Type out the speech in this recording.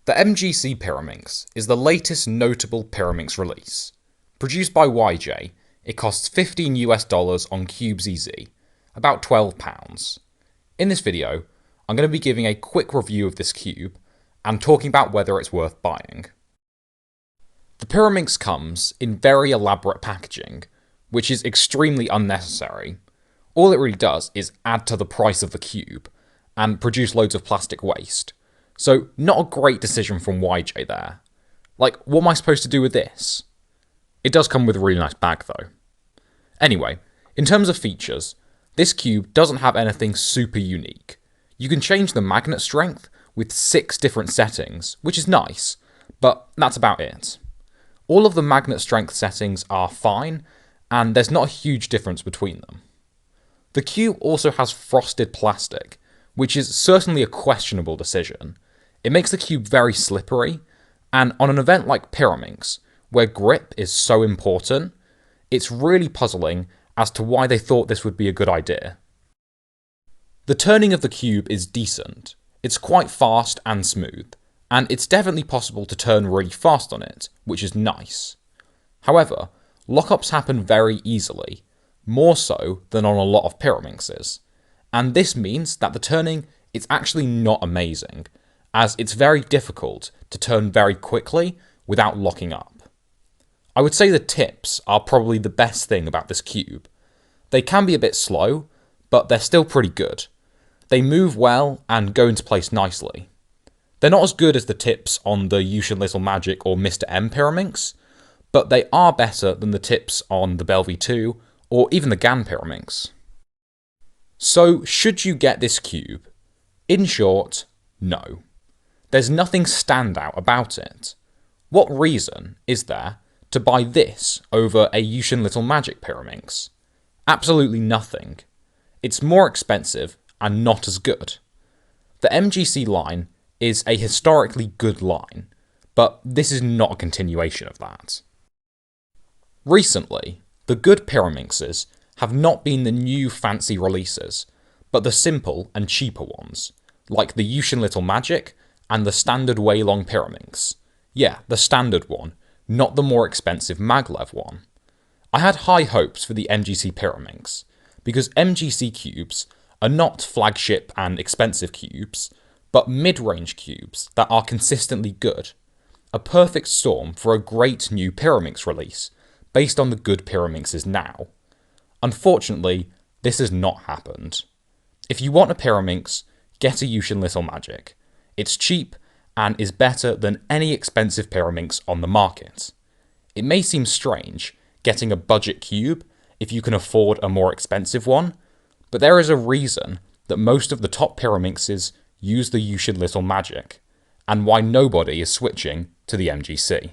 The MGC Pyraminx is the latest notable Pyraminx release. Produced by YJ, it costs $15 on CubesEZ, about £12. In this video, I'm going to be giving a quick review of this cube and talking about whether it's worth buying. The Pyraminx comes in very elaborate packaging, which is extremely unnecessary. All it really does is add to the price of the cube and produce loads of plastic waste. So not a great decision from YJ there. Like, what am I supposed to do with this? It does come with a really nice bag though. Anyway, in terms of features, this cube doesn't have anything super unique. You can change the magnet strength with 6 different settings, which is nice, but that's about it. All of the magnet strength settings are fine, and there's not a huge difference between them. The cube also has frosted plastic, which is certainly a questionable decision. It makes the cube very slippery, and on an event like Pyraminx, where grip is so important, it's really puzzling as to why they thought this would be a good idea. The turning of the cube is decent. It's quite fast and smooth, and it's definitely possible to turn really fast on it, which is nice. However, lockups happen very easily, more so than on a lot of Pyraminxes, and this means that the turning is actually not amazing, as it's very difficult to turn very quickly without locking up. I would say the tips are probably the best thing about this cube. They can be a bit slow, but they're still pretty good. They move well and go into place nicely. They're not as good as the tips on the Untitled Magic or Mr. M Pyraminx, but they are better than the tips on the Belle V2 or even the GAN Pyraminx. So, should you get this cube? In short, no. There's nothing standout about it. What reason is there to buy this over a Untitled Magic Pyraminx? Absolutely nothing. It's more expensive and not as good. The MGC line is a historically good line, but this is not a continuation of that. Recently, the good Pyraminxes have not been the new fancy releases, but the simple and cheaper ones, like the Untitled Magic and the standard Weilong Pyraminx. Yeah, the standard one, not the more expensive maglev one. I had high hopes for the MGC Pyraminx, because MGC cubes are not flagship and expensive cubes, but mid-range cubes that are consistently good. A perfect storm for a great new Pyraminx release, based on the good Pyraminxes now. Unfortunately, this has not happened. If you want a Pyraminx, get a Untitled Magic. It's cheap and is better than any expensive Pyraminx on the market. It may seem strange getting a budget cube if you can afford a more expensive one, but there is a reason that most of the top Pyraminxes use the Untitled Magic, and why nobody is switching to the MGC.